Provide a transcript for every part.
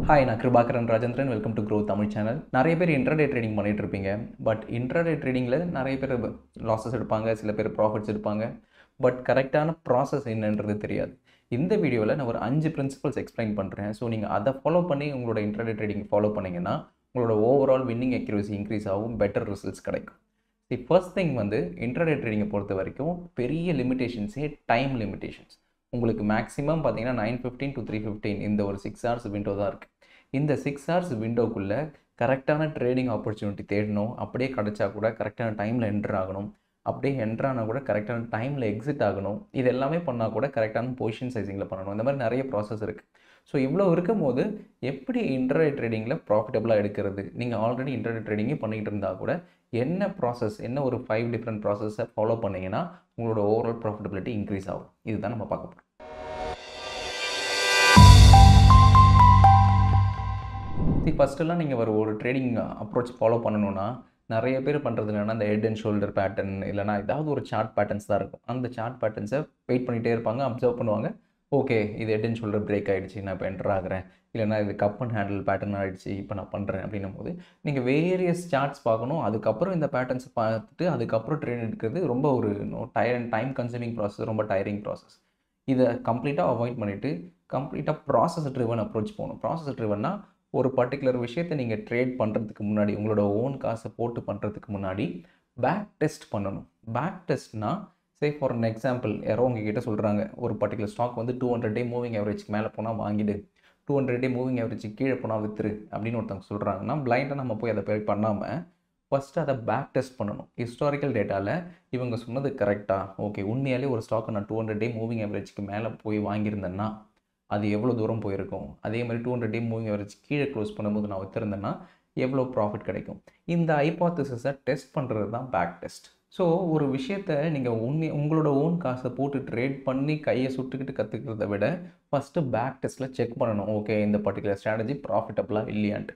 Hi, நான் Kirubakaran Rajendran. Welcome to growth Tamil channel. நிறைய பேர் இன்ட்ராடே ட்ரேடிங் பண்ணிட்டு இருப்பீங்க. பட் இன்ட்ராடே ட்ரேடிங்கில் நிறைய பேர் லாஸஸ் எடுப்பாங்க, சில பேர் ப்ராஃபிட்ஸ் எடுப்பாங்க. பட் கரெக்டான ப்ராசஸ் என்னன்றது தெரியாது. இந்த வீடியோவில் நான் ஒரு 5 பிரின்சிபல்ஸ் எக்ஸ்பிளைன் பண்ணுறேன். ஸோ நீங்கள் அதை ஃபாலோ பண்ணி உங்களோட இன்ட்ராடே ட்ரேடிங் ஃபாலோ பண்ணிங்கன்னா உங்களோட ஓவரால் வின்னிங் அக்யூரசி இன்க்ரீஸ் ஆகும், பெட்டர் ரிசல்ட்ஸ் கிடைக்கும். ஃபர்ஸ்ட் திங் இன்ட்ராடே ட்ரேடிங்கை பொறுத்த வரைக்கும் பெரிய லிமிடேஷன்ஸே டைம் லிமிடேஷன்ஸ். உங்களுக்கு மேக்ஸிமம் பார்த்தீங்கன்னா 9:15 to 3:15 இந்த ஒரு 6 hours விண்டோ தான் இருக்குது. இந்த 6 hours விண்டோக்குள்ளே கரெக்டான ட்ரேடிங் ஆப்பர்ச்சுனிட்டி தேடணும். அப்படியே கிடச்சா கூட கரெக்டான டைமில் என்ட்ரு ஆகணும். அப்படியே என்ட்ரானால் கூட கரெக்டான டைமில் எக்ஸிட் ஆகணும். இது எல்லாமே பண்ணால் கூட கரெக்டான பொசிஷன் சைசிங்கில் பண்ணணும். இந்த மாதிரி நிறைய ப்ராசஸ் இருக்குது. ஸோ இவ்வளோ இருக்கும் போது எப்படி இன்ட்ராடே ட்ரேடிங்கில் ப்ராஃபிட்டபுளாக எடுக்கிறது? நீங்கள் ஆல்ரெடி இன்ட்ராடே ட்ரேடிங்கே பண்ணிகிட்டு இருந்தால் கூட என்ன ப்ராசஸ், என்ன ஒரு 5 டிஃப்ரெண்ட் ப்ராசஸை ஃபாலோ பண்ணிங்கன்னா உங்களோட ஓவரால் ப்ராஃபிட்டபிலிட்டி இன்க்ரீஸ் ஆகும். இதுதான் நம்ம பார்க்க போகிறோம். ஃபஸ்ட்டெல்லாம் நீங்கள் ஒரு ட்ரேடிங் அப்ரோச் ஃபாலோ பண்ணணுன்னா நிறைய பேர் பண்ணுறது என்னென்னா இந்த ஹெட் அண்ட் ஷோல்டர் பேட்டர்ன் இல்லைனா ஏதாவது ஒரு சார்ட் பேட்டர்ன்ஸ் தான் இருக்கும். அந்த சார்ட் பேட்டர்ன்ஸை வெயிட் பண்ணிகிட்டே இருப்பாங்க, அப்சர்வ் பண்ணுவாங்க. ஓகே, இது ஹெட் அண்ட் ஷோல்டர் பிரேக் ஆகிடுச்சு, நான் இப்போ என்டர் ஆகிறேன். இல்லைனா இது கப் அண்ட் ஹேண்டில் பேட்டர்ன் ஆகிடுச்சு, இப்போ நான் பண்ணுறேன் அப்படின்னும் போது நீங்கள் வேரியஸ் சார்ட்ஸ் பார்க்கணும். அதுக்கப்புறம் இந்த பேட்டர்ன்ஸை பார்த்துட்டு அதுக்கப்புறம் ட்ரேட் எடுக்கிறது ரொம்ப ஒரு டைம் கன்சூமிங் ப்ராசஸ், ரொம்ப டயரிங் ப்ராசஸ். இதை கம்ப்ளீட்டாக அவாய்ட் பண்ணிவிட்டு கம்ப்ளீட்டாக ப்ராசஸ் ட்ரிவன் அப்ரோச் போகணும். ப்ராசஸ் ட்ரிவன்னா ஒரு பர்டிகுலர் விஷயத்தை நீங்கள் ட்ரேட் பண்ணுறதுக்கு முன்னாடி, உங்களோட ஓன் காசை போட்டு பண்ணுறதுக்கு முன்னாடி பேக் டெஸ்ட் பண்ணணும். பேக் டெஸ்ட்னா ஃபார் அன் எக்ஸாம்பிள், யாரோ உங்ககிட்ட சொல்கிறாங்க ஒரு பர்டிகுலர் ஸ்டாக் 200 டே மூவிங் ஆவரேஜ்க்கு மேலே போனால் வாங்கிடு, 200 டே மூவிங் ஆவரேஜுக்கு கீழே போனால் வித்துரு அப்படின்னு ஒருத்தவங்க சொல்கிறாங்கன்னா பிளைண்டாக நம்ம போய் அதை போய் பண்ணாமல் ஃபஸ்ட்டு அதை பேக் டெஸ்ட் பண்ணணும். ஹிஸ்டாரிக்கல் டேட்டாவில் இவங்க சொன்னது கரெக்டாக, ஓகே உண்மையாலே ஒரு ஸ்டாக்கை நான் 200 டே மூவிங் ஆவரேஜ்க்கு மேலே போய் வாங்கியிருந்தேன்னா அது எவ்வளோ தூரம் போயிருக்கும், அதே மாதிரி 200 டே மூவிங் ஆவரேஜ் கீழே க்ளோஸ் பண்ணும்போது நான் வச்சுருந்தேன்னா எவ்வளோ ப்ராஃபிட் கிடைக்கும். இந்த ஹைபோதசிஸை டெஸ்ட் பண்ணுறது தான் பேக் டெஸ்ட். ஸோ ஒரு விஷயத்தை நீங்கள் உங்களோட ஓன் காசை போட்டு ட்ரேட் பண்ணி கையை சுட்டுக்கிட்டு கற்றுக்கிறத விட ஃபஸ்ட்டு பேக் டெஸ்ட்டில் செக் பண்ணணும். ஓகே, இந்த பர்டிகுலர் ஸ்ட்ராட்டஜி ப்ராஃபிட்டபுளாக இல்லையான்ட்டு.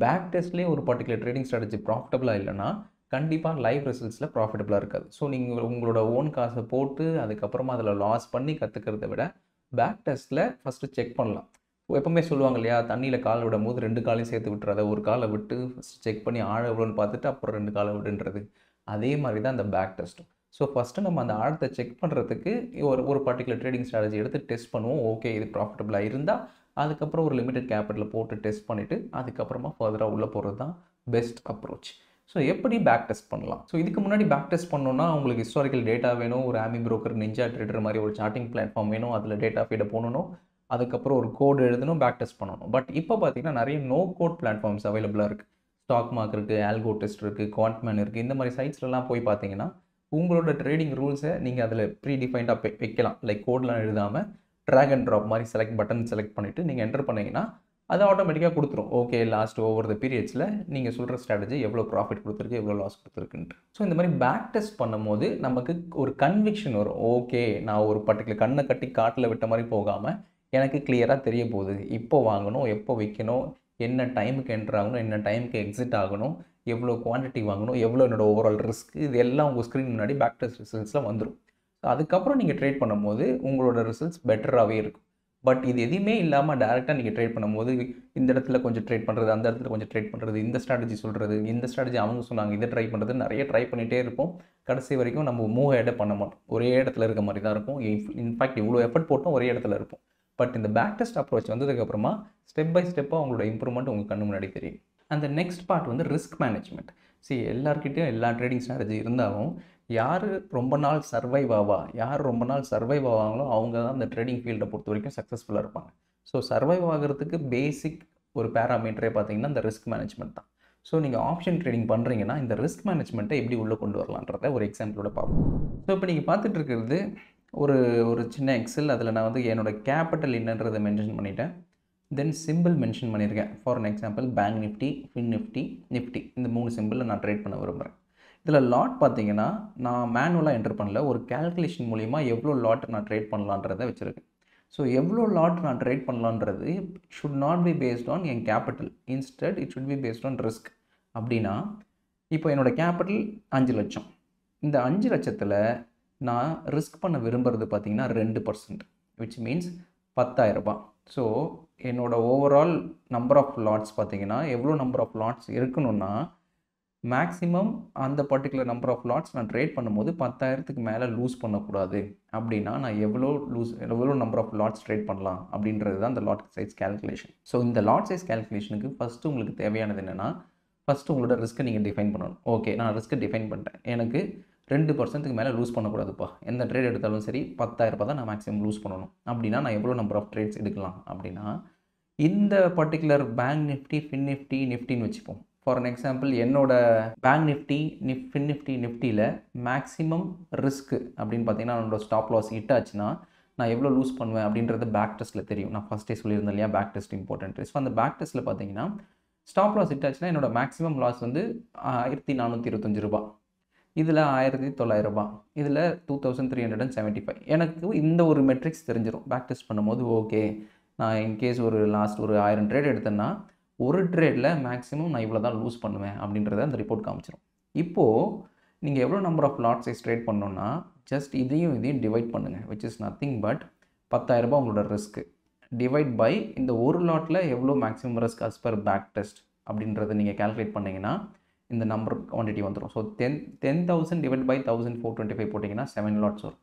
பேக் டெஸ்ட்லேயே ஒரு பர்டிகுலர் ட்ரேடிங் ஸ்ட்ராட்டஜி ப்ராஃபிட்டபுளாக இல்லைன்னா கண்டிப்பாக லைவ் ரிசல்ட்ஸில் ப்ராஃபிட்டபுளாக இருக்காது. ஸோ நீங்கள் உங்களோட ஓன் காசை போட்டு அதுக்கப்புறமா அதில் லாஸ் பண்ணி கற்றுக்கிறத விட பேக் டெஸ்ட்டில் ஃபஸ்ட்டு செக் பண்ணலாம். எப்பவுமே சொல்லுவாங்க இல்லையா, தண்ணியில் காலை விடும் போது 2 காலையும் சேர்த்து விட்டுறத, ஒரு காலை விட்டு ஃபஸ்ட்டு செக் பண்ணி ஆழம் எவ்வளோன்னு பார்த்துட்டு அப்புறம் 2 காலை விடுன்றது. அதே மாதிரி தான் அந்த பேக் டெஸ்ட்டும். ஸோ ஃபஸ்ட்டு நம்ம அந்த ஆழத்தை செக் பண்ணுறதுக்கு ஒரு பர்டிகுலர் ட்ரேடிங் ஸ்ட்ராட்டஜி எடுத்து டெஸ்ட் பண்ணுவோம். ஓகே, இது ப்ராஃபிட்டபுளாக இருந்தால் அதுக்கப்புறம் ஒரு லிமிடெட் கேபிட்டலில் போட்டு டெஸ்ட் பண்ணிவிட்டு அதுக்கப்புறமா ஃபர்தராக உள்ளே போகிறது தான் பெஸ்ட் அப்ரோச். ஸோ எப்படி பேக் டெஸ்ட் பண்ணலாம்? ஸோ இதுக்கு முன்னாடி பேக் டெஸ்ட் பண்ணணுன்னா உங்களுக்கு ஹிஸ்டாரிக்கல் டேட்டா வேணும், ஒரு ஆமி புரோக்கர், நிஞ்சா ட்ரேடர் மாதிரி ஒரு சார்ட்டிங் பிளாட்ஃபார்ம் வேணும், அதில் டேட்டா ஃபீடை போடணும், அதுக்கப்புறம் ஒரு கோடு எழுதணும், பேக் டெஸ்ட் பண்ணணும். பட் இப்போ பார்த்தீங்கன்னா நிறைய நோ கோட் பிளாட்ஃபார்ம்ஸ் அவைலபிளாக இருக்குது. ஸ்டாக் மார்க் இருக்குது, ஆல்கோ டெஸ்ட் இருக்குது, குவாண்ட்மேன் இருக்குது. இந்த மாதிரி சைட்ஸ்லாம் போய் பார்த்தீங்கன்னா உங்களோட ட்ரேடிங் ரூல்ஸை நீங்கள் அதில் ப்ரீ டிஃபைன்டாக வைக்கலாம். லைக் கோட்லாம் எழுதாமல் ட்ராக் அண்ட் ட்ராப் மாதிரி பட்டன் செலக்ட் பண்ணிவிட்டு நீங்கள் என்டர் பண்ணிங்கன்னா அது ஆட்டோமேட்டிக்காக கொடுத்துரும். ஓகே, லாஸ்ட் ஓவர் த பீரியட்ஸில் நீங்கள் சொல்கிற ஸ்ட்ராட்டஜி எவ்வளோ ப்ராஃபிட் கொடுத்துருக்கு, எவ்வளோ லாஸ் கொடுத்துருக்குன்ட்டு. ஸோ இந்த மாதிரி பேக் டெஸ்ட் பண்ணும்போது நமக்கு ஒரு கன்விக்ஷன் வரும். ஓகே, நான் ஒரு பர்டிகுலர் கண்ணை கட்டி காட்டில் விட்ட மாதிரி போகாமல் எனக்கு கிளியராக தெரிய போகுது, இப்போ வாங்கணும், எப்போ விற்கணும், என்ன டைமுக்கு என்ட்ரு ஆகணும், என்ன டைமுக்கு எக்ஸிட் ஆகணும், எவ்வளோ குவான்டிட்டி வாங்கணும், எவ்வளோ என்னோடய ஓவரால் ரிஸ்க், இது எல்லாம் உங்கள் ஸ்க்ரீன் முன்னாடி பேக் டெஸ்ட் ரிசல்ட்ஸில் வந்துடும். ஸோ அதுக்கப்புறம் நீங்கள் ட்ரேட் பண்ணும்போது உங்களோட ரிசல்ட்ஸ் பெட்டராகவே இருக்கும். பட் இது எதுவுமே இல்லாமல் டேரெக்டாக நீங்கள் ட்ரேட் பண்ணும்போது இந்த இடத்துல கொஞ்சம் ட்ரேட் பண்ணுறது, அந்த இடத்துல கொஞ்சம் ட்ரேட் பண்ணுறது, இந்த ஸ்ட்ராட்டஜி சொல்கிறது, இந்த ஸ்ட்ராட்டஜி அவங்க சொன்னாங்க, இதை ட்ரை பண்ணுறது, நிறைய ட்ரை பண்ணிகிட்டே இருப்போம். கடைசி வரைக்கும் நம்ம மூவ் ஹெட்டே பண்ண மாட்டோம், ஒரே இடத்துல இருக்க மாதிரி தான் இருக்கும். இன்ஃபேக்ட் இவ்வளோ எஃபர்ட் போட்டோம் ஒரே இடத்துல இருப்போம். பட் இந்த பேக் டெஸ்ட் அப்ரோச் வந்ததுக்கப்புறமா ஸ்டெப் பை ஸ்டெப்பாக உங்களோட இம்ப்ரூவ்மெண்ட் உங்கள் கண்ணு முன்னாடி தெரியும். அந்த நெக்ஸ்ட் பார்ட் ரிஸ்க் மேனேஜ்மெண்ட். எல்லாருக்கிட்டையும் எல்லா ட்ரேடிங் ஸ்ட்ராட்டஜி இருந்தாலும் யார் ரொம்ப நாள் சர்வைவ் ஆவாங்களோ அவங்க தான் அந்த ட்ரேடிங் ஃபீல்டை பொறுத்த வரைக்கும் சக்ஸஸ்ஃபுல்லாக இருப்பாங்க. ஸோ சர்வைவ் ஆகிறதுக்கு பேசிக் ஒரு பேராமீட்டரே பார்த்தீங்கன்னா இந்த ரிஸ்க் மேனேஜ்மெண்ட் தான். ஸோ நீங்கள் ஆப்ஷன் ட்ரேடிங் பண்ணுறீங்கன்னா இந்த ரிஸ்க் மேனேஜ்மெண்ட்டை எப்படி உள்ளே கொண்டு வரலான்றதை ஒரு எக்ஸாம்பிளோட பார்ப்போம். ஸோ இப்போ நீங்கள் பார்த்துட்டு இருக்கிறது ஒரு சின்ன எக்ஸல். அதில் நான் என்னோடய கேபிட்டல் என்னன்றதை மென்ஷன் பண்ணிட்டேன். தென் சிம்பிள் மென்ஷன் பண்ணியிருக்கேன். For an example bank Nifty, fin Nifty இந்த 3 சிம்பிளில் நான் ட்ரேட் பண்ண விரும்புகிறேன். இதில் லாட் பார்த்தீங்கன்னா நான் மேனுவலாக என்டர் பண்ணல, ஒரு கேல்குலேஷன் மூலிமா எவ்வளோ லாட் நான் ட்ரேட் பண்ணலான்றதை வச்சுருக்கேன். ஸோ எவ்வளோ லாட் நான் ட்ரேட் பண்ணலான்றது should not be based on என் capital, instead it should be based on risk. அப்படின்னா இப்போ என்னோடய கேபிட்டல் 5 லட்சம். இந்த 5 லட்சத்தில் நான் ரிஸ்க் பண்ண விரும்புகிறது பார்த்தீங்கன்னா 2%, விச் மீன்ஸ் 10,000 ரூபாய். ஸோ என்னோட ஓவரால் நம்பர் ஆஃப் லாட்ஸ் பார்த்தீங்கன்னா எவ்வளோ நம்பர் ஆஃப் லாட்ஸ் இருக்கணும்னா மேக்ஸிமம் அந்த பர்டிகுலர் நம்பர் ஆஃப் லாட்ஸ் நான் ட்ரேட் பண்ணும்போது 10,000க்கு மேலே லூஸ் பண்ணக்கூடாது. அப்படின்னா நான் எவ்வளோ நம்பர் ஆஃப் லாட்ஸ் ட்ரேட் பண்ணலாம் அப்படின்றது தான் அந்த லாட் சைஸ் கேல்குலேஷன். ஸோ இந்த லாட் சைஸ் கேல்குலேஷனுக்கு ஃபஸ்ட்டு உங்களுக்கு தேவையானது என்னென்னா, ஃபஸ்ட்டு உங்களோட ரிஸ்க்கை நீங்கள் டிஃபைன் பண்ணணும். ஓகே, நான் ரிஸ்க்கை டிஃபைன் பண்ணிட்டேன். எனக்கு 2% மேலே லூஸ் பண்ணக்கூடாதுப்பா. எந்த ட்ரேட் எடுத்தாலும் சரி 10,000 தான் நான் மேக்ஸிமம் லூஸ் பண்ணணும். அப்படின்னா நான் எவ்வளோ நம்பர் ஆஃப் ட்ரேட்ஸ் எடுக்கலாம் அப்படின்னா, இந்த particular bank Nifty, fin Nifty, நிஃப்டின்னு வச்சுப்போம். ஃபார் அன் எக்ஸாம்பிள் என்னோட பேங்க் நிஃப்டி, ஃபின் நிஃப்டி, நிஃப்டியில் மேக்ஸிமம் ரிஸ்க்கு அப்படின்னு பார்த்தீங்கன்னா என்னோட ஸ்டாப் லாஸ் ஹிட் ஆச்சுன்னா நான் எவ்வளோ லூஸ் பண்ணுவேன் அப்படின்றது பேக் டெஸ்ட்டில் தெரியும். நான் ஃபஸ்ட்டே சொல்லியிருந்தேன் இல்லையா, பேக் டெஸ்ட் இம்பார்ட்டன்ட். ஸோ அந்த பேக் டெஸ்ட்டில் பார்த்தீங்கன்னா ஸ்டாப் லாஸ் ஹிட் ஆச்சுன்னா என்னோட மேக்ஸிமம் லாஸ் வந்து 1,425 ரூபா, இதில் 1,900 ரூபா, இதில் 2,375. எனக்கு இந்த ஒரு மெட்ரிக்ஸ் தெரிஞ்சிடும் பேக் டெஸ்ட் பண்ணும்போது. ஓகே, நான் இன்கேஸ் ஒரு 1000 ட்ரேட் எடுத்தேன்னா ஒரு ட்ரேடில் மேக்ஸிமம் நான் இவ்வளோ தான் லூஸ் பண்ணுவேன் அப்படின்றத அந்த ரிப்போர்ட் காமிச்சிடும். இப்போது நீங்கள் எவ்வளோ number of lot size trade பண்ணணுன்னா ஜஸ்ட் இதையும் டிவைட் பண்ணுங்கள், விச் இஸ் நத்திங் பட் 10,000 ரூபா உங்களோட ரிஸ்க்கு டிவைட் பை இந்த ஒரு லாட்டில் எவ்வளோ maximum risk as per back test அப்படின்றத நீங்கள் கால்குலேட் பண்ணிங்கன்னா இந்த நம்பர் குவான்டிட்டி வந்துடும். ஸோ 10,000 டிவைட் பை 1,425 போட்டிங்கன்னா 7 லாட்ஸ் வரும்.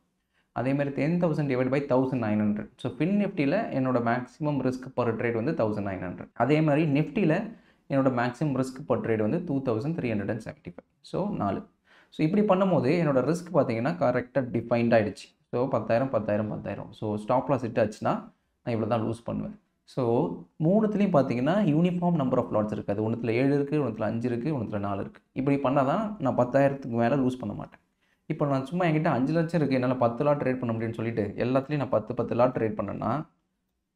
அதேமாதிரி 10,000 டிவைட் பை 1,900. ஸோ ஃபின் நிஃப்டியில் என்னோட மேக்ஸிமம் ரிஸ்க் பர் ட்ரேட் வந்து 1,900. அதே மாதிரி நிஃப்டியில் என்னோட மேக்ஸிமம் ரிஸ்க் பர் ட்ரேட் வந்து 2,375. ஸோ 4. ஸோ இப்படி பண்ணும்போது என்னோட ரிஸ்க் பார்த்தீங்கன்னா கரெக்டாக டிஃபைன்ட் ஆகிடுச்சு. So 10,000 10,000 10,000. So stop loss hit ஆச்சுன்னா நான் இவ்வளோ தான் லூஸ் பண்ணுவேன். ஸோ மூணுத்துலேயும் பார்த்தீங்கன்னா யூனிஃபார்ம் நம்பர் ஆஃப் லாட்ஸ் இருக்காது. ஒன்றுத்தில் 7 இருக்குது, ஒன்றுத்தில் 5 இருக்குது, ஒன்றுத்தில் 4 இருக்குது. இப்படி பண்ணால் தான் நான் 10,000க்கு மேலே லூஸ் பண்ண மாட்டேன். இப்போ நான் சும்மா என்கிட்ட 5 லட்சம் இருக்குது, என்னால் 10 லாட் ட்ரேட் பண்ண முடியும்னு சொல்லிட்டு எல்லாத்துலேயும் நான் 10 லாட் ட்ரேட் பண்ணேன்னா,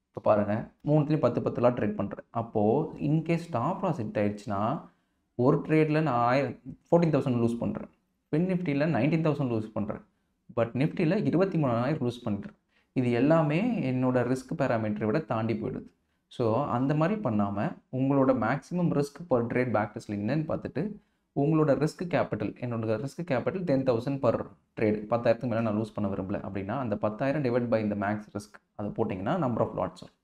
இப்போ பாருங்கள், மூணுத்துலேயும் 10 லாட் ட்ரேட் பண்ணுறேன். அப்போது இன்கேஸ் ஸ்டாப் லாஸ் ஹிட் ஆகிடுச்சுன்னா ஒரு ட்ரேடில் நான் 14,000 லூஸ் பண்ணுறேன். ஃபின் நிஃப்டியில் 19,000 லூஸ் பண்ணுறேன். பட் நிஃப்டியில் 23,000 லூஸ் பண்ணுறேன். இது எல்லாமே என்னோட ரிஸ்க் பேராமீட்டரை விட தாண்டி போயிடுது. ஸோ அந்த மாதிரி பண்ணாமல் உங்களோட maximum risk per trade back டெஸ்ட்டில் என்னன்னு பார்த்துட்டு உங்களோட ரிஸ்க் கேபிட்டல், என்னோட ரிஸ்க் கேபிட்டல் 10,000 பர் ட்ரேட், 10,000க்கு மேலே நான் லூஸ் பண்ண விரும்பல அப்படின்னா அந்த 10,000 டிவைட் பை இந்த மேக்ஸ் ரிஸ்க் அதை போட்டிங்கன்னா நம்பர் ஆஃப் லாட்ஸ் வரும்.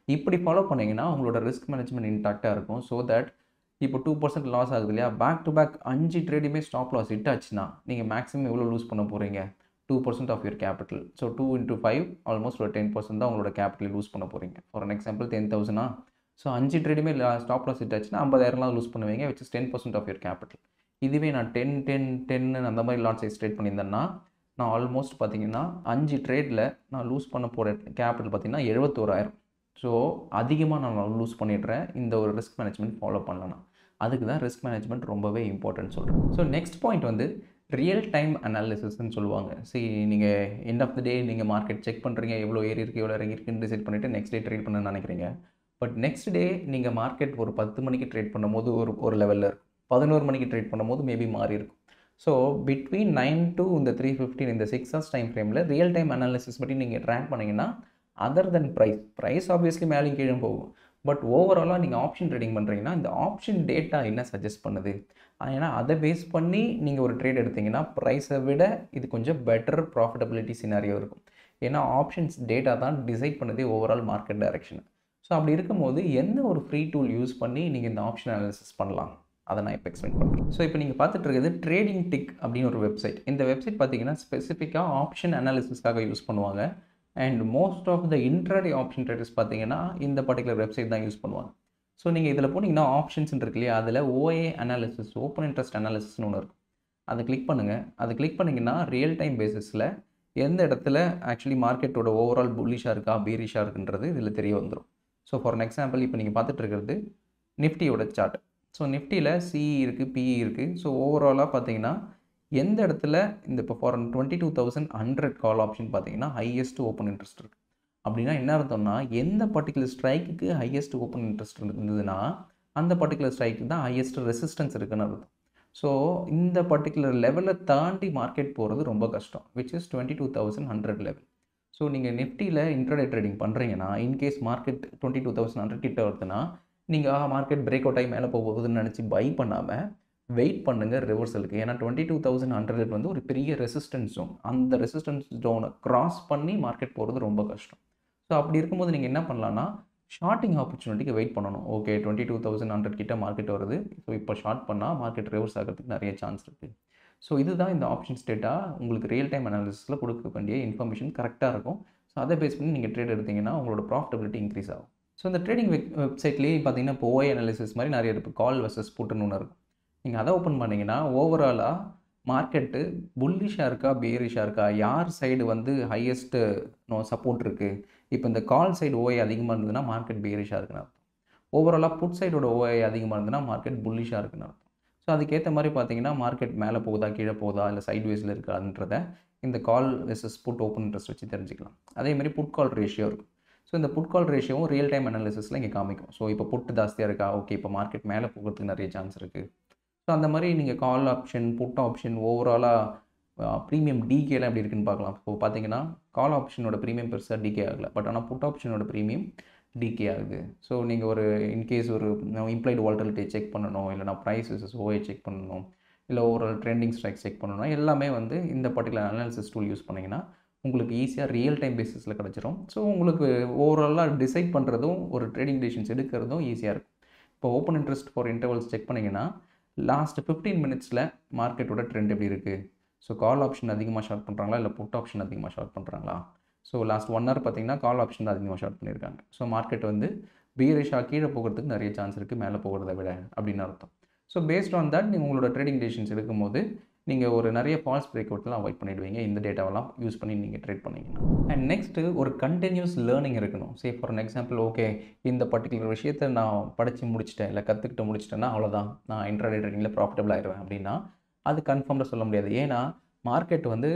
இப்படி ஃபாலோ பண்ணிங்கன்னா உங்களோட ரிஸ்க் மேனேஜ்மெண்ட் இன்டாக்டாக இருக்கும். ஸோ தட் இப்போ 2% லாஸ் ஆகுது இல்லையா, பேக் டு பேக் 5 ட்ரேடுமே ஸ்டாப் லாஸ் ஹிட் ஆச்சுன்னா நீங்கள் மேக்ஸிமம் எவ்வளோ லூஸ் பண்ண போகிறீங்க? 2% of your capital. So 2 into 5 almost ஒரு 10% தான் உங்களோட கேபிட்டல் லூஸ் பண்ண போகிறீங்க. For an example 10,000. ஸோ 5 ட்ரேடுமே ஸ்டாப் லாஸ் ஹிட் ஆச்சுன்னா 50,000 லூஸ் பண்ணுவீங்க, which is 10% of your capital. இதுவே நான் 10 அந்த மாதிரி லாட் சைஸ் ட்ரேட் பண்ணியிருந்தேன்னா நான் ஆல்மோஸ்ட் பார்த்தீங்கன்னா 5 ட்ரேடில் நான் லூஸ் பண்ண போகிற கேபிட்டல் பார்த்தீங்கன்னா 71,000. ஸோ அதிகமாக நான் லூஸ் பண்ணிடுறேன் இந்த ஒரு ரிஸ்க் மேனேஜ்மெண்ட் ஃபாலோ பண்ணலன்னா. அதுக்கு தான் ரிஸ்க் மேனேஜ்மெண்ட் ரொம்பவே இம்பார்ட்டன்ட் சொல்கிறேன். ஸோ நெக்ஸ்ட் பாயிண்ட் வந்து ரியல் டைம் அனாலிசிஸ்ன்னு சொல்லுவாங்க. நீங்கள் எண்ட் ஆஃப் த டே நீங்கள் மார்க்கெட் செக் பண்ணுறீங்க, எவ்வளோ ஏறி இருக்குது எவ்வளோ இறங்கி இருக்குன்னு டிசைட் பண்ணிவிட்டு நெக்ஸ்ட் டே ட்ரேட் பண்ணணும்னு நினைக்கிறீங்க. பட் நெக்ஸ்ட் டே நீங்கள் மார்க்கெட் ஒரு 10 மணிக்கு ட்ரேட் பண்ணும்போது ஒரு லெவலில் இருக்கும், 11 மணிக்கு ட்ரேட் பண்ணும்போது மேபி மாறி இருக்கும். ஸோ பிட்வீன் 9 to இந்த 3:15 இந்த 6 hours டைம் ஃப்ரேமில் ரியல் டைம் அனாலிசிஸ் பற்றி நீங்கள் ட்ராக் பண்ணிங்கன்னா அதர் தென் ப்ரைஸ் ஆப்வியஸ்லி மேலேயும் கீழே போகும். பட் ஓவராலாக நீங்கள் ஆப்ஷன் ட்ரேடிங் பண்ணுறீங்கன்னா இந்த ஆப்ஷன் டேட்டா என்ன சஜஸ்ட் பண்ணுது, ஏன்னா அதை பேஸ் பண்ணி நீங்கள் ஒரு ட்ரேட் எடுத்திங்கன்னா ப்ரைஸை விட இது கொஞ்சம் பெட்டர் ப்ராஃபிட்டபிலிட்டி சினாரியோ இருக்கும். ஏன்னா ஆப்ஷன்ஸ் டேட்டா தான் டிசைட் பண்ணுது ஓவரால் மார்க்கெட் டைரக்ஷனை. ஸோ அப்படி இருக்கும்போது எந்த ஒரு ஃப்ரீ டூல் யூஸ் பண்ணி நீங்கள் இந்த ஆப்ஷன் அனாலிசிஸ் பண்ணலாம் அதை நான் இப்போ எக்ஸ்பிளைன் பண்ணுறேன். ஸோ இப்போ நீங்கள் பார்த்துட்டு இருக்கிறது ட்ரேடிங் டிக் அப்படின்னு ஒரு வெப்சைட். இந்த வெப்சைட் பார்த்தீங்கன்னா ஸ்பெசிஃபிக்காக ஆப்ஷன் அனாலிசிஸ்க்காக யூஸ் பண்ணுவாங்க. And most of the intraday option traders பார்த்தீங்கன்னா இந்த பர்டிகுலர் வெப்சைட் தான் யூஸ் பண்ணுவாங்க. ஸோ நீங்கள் இதில் போனீங்கன்னா ஆப்ஷன்ஸ் இருக்கு இல்லையா, அதில் ஓஏ அனாலிசிஸ், ஓப்பன் இன்ட்ரெஸ்ட் அனாலிசிஸ்னு ஒன்று இருக்கும். அதை கிளிக் பண்ணுங்கள். அதை கிளிக் பண்ணிங்கன்னா ரியல் டைம் பேசிஸில் எந்த இடத்துல ஆக்சுவலி மார்க்கெட்டோட ஓவரால் புல்லிஷாக இருக்கா பீரிஷாக இருக்குன்றது இதில் தெரிய வந்துடும். ஸோ ஃபார் அன் எக்ஸாம்பிள் இப்போ நீங்கள் பார்த்துட்டு இருக்கிறது நிஃப்டியோட சார்ட். ஸோ நிஃப்டியில் சிஇ இருக்குது, பிஇ இருக்குது. ஸோ ஓவராலாக பார்த்தீங்கன்னா எந்த இடத்துல இந்த இப்போ ஃபார் 22,100 கால் ஆப்ஷன் பார்த்தீங்கன்னா ஹையஸ்ட் ஓப்பன் இன்ட்ரெஸ்ட் இருக்குது. அப்படின்னா என்ன அர்த்தம்னா எந்த பர்டிகுலர் ஸ்ட்ரைக்குக்கு ஹையஸ்ட் ஓப்பன் இன்ட்ரெஸ்ட் இருந்ததுன்னா அந்த பர்டிகுலர் ஸ்ட்ரைக்கு தான் ஹையஸ்ட் ரெசிஸ்டன்ஸ் இருக்குன்னு அர்த்தம். ஸோ இந்த பர்டிகுலர் லெவலை தாண்டி மார்க்கெட் போகிறது ரொம்ப கஷ்டம், விச் இஸ் 22,100 லெவல். ஸோ நீங்கள் நிஃப்டியில் இன்ட்ராடே ட்ரேடிங் பண்ணுறீங்கன்னா இன்கேஸ் மார்க்கெட் 22,100 கிட்ட வருதுன்னா நீங்கள் மார்க்கெட் பிரேக் அவுட் ஆகி மேலே போகுதுன்னு நினச்சி பை பண்ணாமல் வெயிட் பண்ணுங்கள் ரிவர்சலுக்கு. ஏன்னா 22,100 வந்து ஒரு பெரிய ரெசிஸ்டன்ஸ் ஜோன். அந்த ரெசிஸ்டன்ஸ் ஜோனை கிராஸ் பண்ணி மார்க்கெட் போகிறது ரொம்ப கஷ்டம். ஸோ அப்படி இருக்கும்போது நீங்கள் என்ன பண்ணலான்னா ஷார்ட்டிங் ஆப்பர்ச்சுனிட்டிக்கு வெயிட் பண்ணணும். ஓகே 22,100 கிட்ட மார்க்கெட் வருது. ஸோ இப்போ ஷார்ட் பண்ணால் மார்க்கெட் ரிவர்ஸ் ஆகிறதுக்கு நிறைய சான்ஸ் இருக்குது. ஸோ இதுதான் இந்த ஆப்ஷன்ஸ் டேட்டா உங்களுக்கு ரியல் டைம் அனாலிசிஸில் கொடுக்க வேண்டிய இன்ஃபர்மேஷன் கரெக்டாக இருக்கும். ஸோ அதை பேஸ் பண்ணி நீங்கள் ட்ரேட் எடுத்தீங்கன்னா உங்களோட ப்ராஃபிட்டபிலிட்டி இன்க்ரீஸ் ஆகும். ஸோ இந்த ட்ரேடிங் வெப்சைட்லேயே பார்த்தீங்கன்னா இப்போ ஓஐ அனாலிசிஸ் மாதிரி நிறைய இருக்குது. கால் வெர்சஸ் புட்டுன்னு ஒன்று இருக்கும். நீங்கள் அதை ஓப்பன் பண்ணிங்கன்னா ஓவராலாக மார்க்கெட்டு புல்லிஷாக இருக்கா பேரிஷாக இருக்கா, யார் சைடு வந்து ஹையஸ்ட்டு சப்போர்ட் இருக்குது. இப்போ இந்த கால் சைடு ஓஐ அதிகமாக இருந்ததுன்னா மார்க்கெட் பேரிஷாக இருக்குன்னு அர்த்தம். ஓவராலாக புட் சைடோட ஓஐ அதிகமாக இருந்ததுன்னா மார்க்கெட் புல்லிஷாக இருக்குன்னு அர்த்தம். ஸோ அதுக்கேற்ற மாதிரி பார்த்தீங்கன்னா மார்க்கெட் மேலே போகுதா கீழே போகுதா இல்லை சைட்வேஸில் இருக்கான்றதை இந்த கால் வெர்சஸ் புட் ஓப்பன் இன்ட்ரெஸ்ட் வச்சு தெரிஞ்சுக்கலாம். அதேமாதிரி புட் கால் ரேஷியோ இருக்கும். ஸோ இந்த புட் கால் ரேஷியோவும் ரியல் டைம் அனாலிசிஸில் இங்கே காமிக்கும். ஸோ இப்போ புட்டு ஜாஸ்தியாக இருக்கா, ஓகே இப்போ மார்க்கெட் மேலே போகிறதுக்கு நிறைய சான்ஸ் இருக்குது. ஸோ அந்த மாதிரி நீங்கள் கால் ஆப்ஷன் புட் ஆப்ஷன் ஓவராலாக ப்ரீமியம் டிகேலாம் எப்படி இருக்குன்னு பார்க்கலாம். இப்போ பார்த்தீங்கன்னா கால் ஆப்ஷனோட ப்ரீமியம் பெருசாக டிகே ஆகலை, பட் ஆனால் புட் ஆப்ஷனோட ப்ரீமியம் டிகே ஆகுது. ஸோ நீங்கள் ஒரு இன்கேஸ் ஒரு இம்ப்ளைடு வால்டிலிட்டியை செக் பண்ணணும், இல்லைனா ப்ரைஸ் வெர்சஸ் ஓஐ செக் பண்ணணும், இல்லை ஓவரால் ட்ரெண்டிங் ஸ்ட்ரைக் செக் பண்ணணும், எல்லாமே வந்து இந்த பர்டிகுலர் அனாலிசிஸ் டூல் யூஸ் பண்ணிங்கன்னா உங்களுக்கு ஈஸியாக ரியல் டைம் பேசிஸில் கிடச்சிரும். ஸோ உங்களுக்கு ஓவராலாக டிசைட் பண்ணுறதும் ஒரு ட்ரேடிங் டெசிஷன்ஸ் எடுக்கிறதும் ஈஸியாக இருக்கும். இப்போ open interest for intervals check பண்ணிங்கன்னா லாஸ்ட் 15 மினிட்ஸில் மார்க்கெட்டோட ட்ரெண்ட் எப்படி இருக்குது. ஸோ கால் ஆப்ஷன் அதிகமாக ஷார்ட் பண்ணுறாங்களா இல்லை புட் ஆப்ஷன் அதிகமாக ஷார்ட் பண்ணுறாங்களா. ஸோ லாஸ்ட் 1 hour பார்த்தீங்கன்னா கால் ஆப்ஷன் தான் அதிகமாக ஷார்ட் பண்ணியிருக்காங்க. ஸோ மார்க்கெட் வந்து பீரிஷாக கீழே போகிறதுக்கு நிறைய சான்ஸ் இருக்குது மேலே போகிறத விட அப்படின்னு அர்த்தம். ஸோ பேஸ்ட் ஆன் தட் நீங்கள் உங்களோட ட்ரேடிங் டெசிஷன்ஸ் எடுக்கும்போது நீங்கள் ஒரு நிறைய ஃபால்ஸ் பிரேக் அவுட்லாம் அவாய்ட் பண்ணிடுவீங்க இந்த டேட்டாவெல்லாம் யூஸ் பண்ணி நீங்கள் ட்ரேட் பண்ணிங்கன்னா. அண்ட் நெக்ஸ்ட்டு ஒரு கண்டினியூஸ் லேர்னிங் இருக்கணும். Say for an example, okay இந்த பர்டிகுலர் விஷயத்தை நான் படித்து முடிச்சிட்டேன் இல்லை கற்றுக்கிட்டு முடிச்சிட்டேன்னா அவ்வளோதான் நான் இன்ட்ராடே ட்ரேடிங்கில் ப்ராஃபிட்டபிள் ஆயிடுவேன் அப்படின்னா அது கன்ஃபார்மாக சொல்ல முடியாது. ஏன்னா மார்க்கெட் வந்து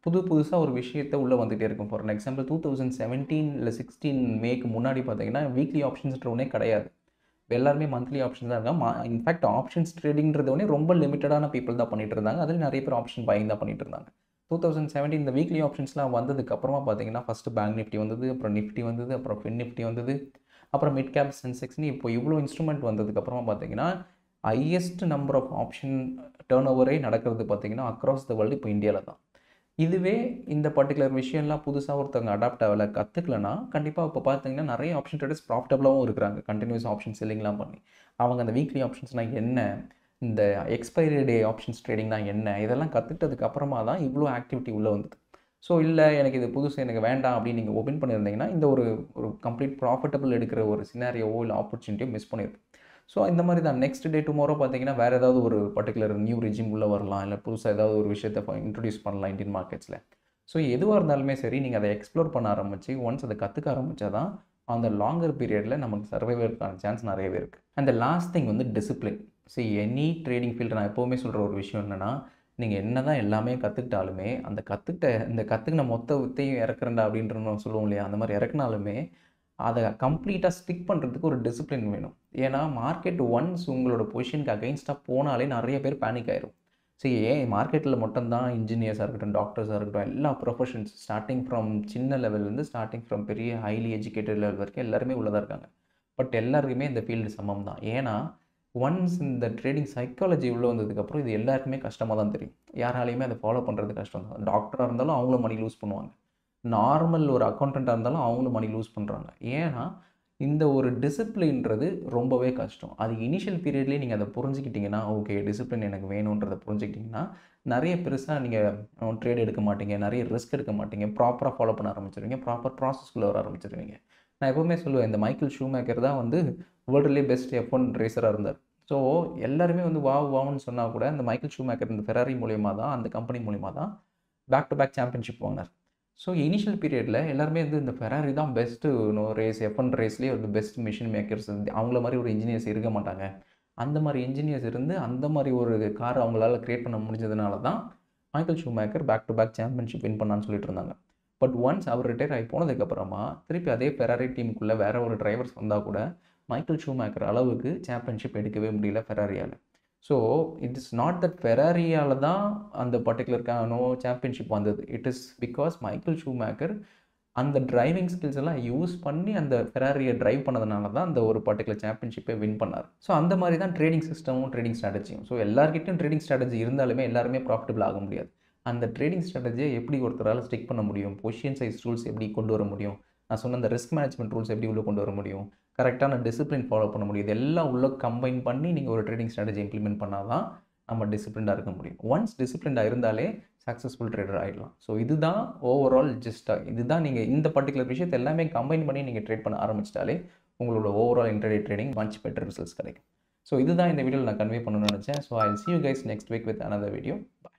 புதுசாக ஒரு விஷயத்தை உள்ளே வந்துகிட்டே இருக்கும். ஃபார் அன் எக்ஸாம்பிள் 2017 இல்லை 16 மேக்கு முன்னாடி பார்த்தீங்கன்னா வீக்லி ஆப்ஷன்ஸ்ன்ற ஒன்றே கிடையாது. எல்லாருமே மந்த்லி ஆப்ஷன் தான் இருக்காங்க. இன்ஃபேக்ட் ஆப்ஷன்ஸ் ட்ரேடிங்கிறது ஒன்றே ரொம்ப லிமிட்டடான பீப்புள் தான் பண்ணிட்டு இருந்தாங்க. அதில் நிறைய பேர் ஆப்ஷன் பையிங் தான் பண்ணிட்டு இருந்தாங்க. 2017 இந்த வீக்லி ஆப்ஷன்ஸ்லாம் வந்ததுக்கு அப்புறமா பார்த்தீங்கன்னா ஃபஸ்ட்டு பேங்க் நிஃப்டி வந்தது, அப்புறம் நிஃப்டி வந்தது, அப்புறம் ஃபின் நிஃப்டி வந்தது, அப்புறம் மிட் கேப் சென்செக்ஸ்னு இப்போ இவ்வளோ இன்ஸ்ட்ருமெண்ட் வந்ததுக்கப்புறமா பார்த்தீங்கன்னா highest number of option turn ஓவரே நடக்கிறது பார்த்தீங்கன்னா அக்ராஸ் த வேர்ல்டு இப்போ இந்தியாவில் தான். இதுவே இந்த பர்டிகுலர் விஷயம்லாம் புதுசாக ஒருத்தவங்க அடாப்ட் ஆகலை கற்றுக்கலன்னா கண்டிப்பாக இப்போ பார்த்தீங்கன்னா நிறைய ஆப்ஷன் ட்ரேடர்ஸ் ப்ராஃபிட்டபிளாகவும் இருக்கிறாங்க. கண்டினியூஸ் ஆப்ஷன் செல்லிங்லாம் பண்ணி அவங்க அந்த வீக்லி ஆப்ஷன்ஸ்னால் என்ன, இந்த எக்ஸ்பைரி டே ஆப்ஷன்ஸ் ட்ரேடிங்னா என்ன, இதெல்லாம் கற்றுக்கிட்டதுக்கு அப்புறமா தான் இவ்வளோ ஆக்டிவிட்டி உள்ளே வந்தது. ஸோ இல்லை எனக்கு இது புதுசு எனக்கு வேண்டாம் அப்படின்னு நீங்கள் ஓப்பன் பண்ணியிருந்தீங்கன்னா இந்த ஒரு கம்ப்ளீட் ப்ராஃபிட்டபிள் எடுக்கிற ஒரு சினாரியோவோ இல்லை ஆப்பர்ச்சுனிட்டியோ மிஸ் பண்ணியிருக்கும். ஸோ இந்த மாதிரி தான் நெக்ஸ்ட் டே டுமாரோ பார்த்தீங்கன்னா வேறு ஏதாவது ஒரு பர்டிகுலர் நியூ ரெஜிம் உள்ளே வரலாம், இல்லை புதுசாக ஏதாவது ஒரு விஷயத்தை இன்ட்ரடியூஸ் பண்ணலாம் இந்தியன் மார்க்கெட்ஸில். ஸோ எதுவாக இருந்தாலுமே சரி நீங்கள் அதை எக்ஸ்ப்ளோர் பண்ண ஆரம்பித்து ஒன்ஸ் அதை கற்றுக்க ஆரம்பித்தா தான் அந்த லாங்கர் பீரியடில் நமக்கு சர்வைவலுக்கான சான்ஸ் நிறையவே இருக்குது. அண்ட் லாஸ்ட் திங் வந்து discipline. So any trading field நான் எப்போவுமே சொல்கிற ஒரு விஷயம் என்னென்னா நீங்கள் என்ன தான் எல்லாமே கற்றுக்கிட்டாலுமே அந்த கற்றுக்கின மொத்த வித்தையும் இறக்குறேன்டா அப்படின்ற சொல்லுவோம் இல்லையா, அந்த மாதிரி இறக்குனாலுமே அதை கம்ப்ளீட்டாக ஸ்டிக் பண்ணுறதுக்கு ஒரு டிசிப்ளின் வேணும். ஏன்னா மார்க்கெட் ஒன்ஸ் உங்களோட பொசிஷனுக்கு அகைன்ஸ்டாக போனாலே நிறைய பேர் பேனிக் ஆயிரும். சரி ஏன் மார்க்கெட்டில் மட்டும்தான் இன்ஜினியர்ஸாக இருக்கட்டும், டாக்டர்ஸாக இருக்கட்டும், எல்லா ப்ரொஃபஷன்ஸ் ஸ்டார்டிங் ஃப்ரம் சின்ன லெவல்லேருந்து ஸ்டார்டிங் ஃப்ரம் பெரிய ஹைலி எஜுகேட்டட் லெவல் வரைக்கும் எல்லாருமே உள்ளதாக இருக்காங்க. பட் எல்லாருக்குமே இந்த ஃபீல்டு சமம் தான். ஏன்னா ஒன்ஸ் இந்த ட்ரேடிங் சைக்காலஜி உள்ளே வந்ததுக்கப்புறம் இது எல்லாருக்குமே கஷ்டமாக தான் தெரியும். யாராலையுமே அதை ஃபாலோ பண்ணுறது கஷ்டம் தான். டாக்டராக இருந்தாலும் அவங்களும் மணி லூஸ் பண்ணுவாங்க, நார்மல் ஒரு அக்கௌண்டண்ட்டாக இருந்தாலும் அவங்களும் மணி லூஸ் பண்ணுறாங்க. ஏன்னா இந்த ஒரு டிசிப்ளின்றது ரொம்பவே கஷ்டம். அது இனிஷியல் பீரியட்லேயே நீங்கள் அதை புரிஞ்சுக்கிட்டிங்கன்னா ஓகே டிசிப்ளின் எனக்கு வேணுன்றதை புரிஞ்சுக்கிட்டிங்கன்னா நிறைய பெருசாக நீங்கள் ட்ரேட் எடுக்க மாட்டீங்க, நிறைய ரிஸ்க் எடுக்க மாட்டீங்க, ப்ராப்பராக ஃபாலோ பண்ண ஆரம்பிச்சிருவீங்க, ப்ராப்பர் ப்ராசஸ்க்குள்ளே வர ஆரம்பிச்சிருவீங்க. நான் எப்போவுமே சொல்லுவேன் இந்த மைக்கேல் ஷூமேக்கர் தான் வந்து வேர்ல்டுலேயே பெஸ்ட் F1 ரேசராக இருந்தார். ஸோ எல்லாருமே வந்து வாவுன்னு சொன்னால் கூட இந்த மைக்கேல் ஷூமேக்கர் இந்த ஃபெராரி மூலிமா தான், அந்த கம்பெனி மூலிமா தான் பேக் டு பேக் சாம்பியன்ஷிப் வாங்கினார். ஸோ இனிஷியல் பீரியடில் எல்லாருமே வந்து இந்த ஃபெராரி தான் பெஸ்ட்டு ரேஸ், F1 ரேஸ்லேயே ஒரு பெஸ்ட் மிஷின் மேக்கர்ஸ், அவங்கள மாதிரி ஒரு இன்ஜினியர்ஸ் இருக்க மாட்டாங்க. அந்த மாதிரி இன்ஜினியர்ஸ் இருந்து அந்த மாதிரி ஒரு கார் அவங்களால க்ரியேட் பண்ண முடிஞ்சதுனால தான் Michael Schumacher back to back championship win பண்ணான்னு சொல்லிட்டு இருந்தாங்க. பட் ஒன்ஸ் அவர் ரிட்டையர் ஆகி போனதுக்கப்புறமா திருப்பி அதே ஃபெராரி டீமுக்குள்ளே வேறு ஒரு டிரைவர்ஸ் வந்தால் கூட மைக்கேல் ஷூமேக்கர் அளவுக்கு சாம்பியன்ஷிப் எடுக்கவே முடியல ஃபெராரியால். So it is not that ஃபெராரியால் தான் அந்த பர்டிகுலர் சாம்பியன்ஷிப் வந்தது. It is because Michael Schumacher அந்த டிரைவிங் ஸ்கில்ஸ் எல்லாம் யூஸ் பண்ணி அந்த ஃபெராரியை டிரைவ் பண்ணதுனால தான் அந்த ஒரு பர்டிகுலர் சாம்பியன்ஷிப்பை வின் பண்ணார். ஸோ அந்த மாதிரி தான் ட்ரேடிங் சிஸ்டமும் ட்ரேடிங் ஸ்ட்ராட்டஜியும். ஸோ எல்லாருக்கிட்டையும் ட்ரேடிங் ஸ்ட்ராட்டஜி இருந்தாலுமே எல்லாருமே ப்ராஃபிட்டபிள் ஆக முடியாது. அந்த ட்ரேடிங் ஸ்ட்ராட்டஜியை எப்படி ஒருத்தரால் ஸ்டிக் பண்ண முடியும், பொசிஷன் சைஸ் ரூல்ஸ் எப்படி கொண்டு வர முடியும், நான் சொன்ன அந்த ரிஸ்க் மேனேஜ்மெண்ட் ரூல்ஸ் எப்படி உள்ளே கொண்டு வர முடியும், கரெக்டான டிசிப்ளின் ஃபாலோ பண்ண முடியும், இதெல்லாம் உள்ளே கம்பைன் பண்ணி நீங்கள் ஒரு ட்ரேடிங் ஸ்ட்ராட்டஜி இம்ப்ளிமெண்ட் பண்ணால் தான் நம்ம டிசிப்ளின்டாக இருக்க முடியும். ஒன்ஸ் டிசிப்ளின்டாக இருந்தாலே சக்ஸஸ்ஃபுல் ட்ரேடர் ஆகிடலாம். ஸோ இதுதான் ஓவரால் ஜஸ்ட்டாக, இதுதான் நீங்கள் இந்த பர்டிகுலர் விஷயத்தை எல்லாமே கம்பைன் பண்ணி நீங்கள் ட்ரேட் பண்ண ஆரம்பிச்சிட்டாலே உங்களோட overall intraday trading much better results கிடைக்கும். ஸோ இதுதான் இந்த வீடியோவில் நான் கன்வே பண்ணணும்னு நினச்சேன். So I will see you guys next week with another video. Bye.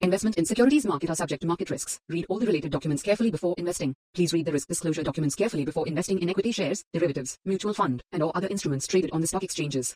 Investment in securities market are subject to market risks. Read all the related documents carefully before investing. Please read the risk disclosure documents carefully before investing in equity shares, derivatives, mutual fund, and or other instruments traded on the stock exchanges.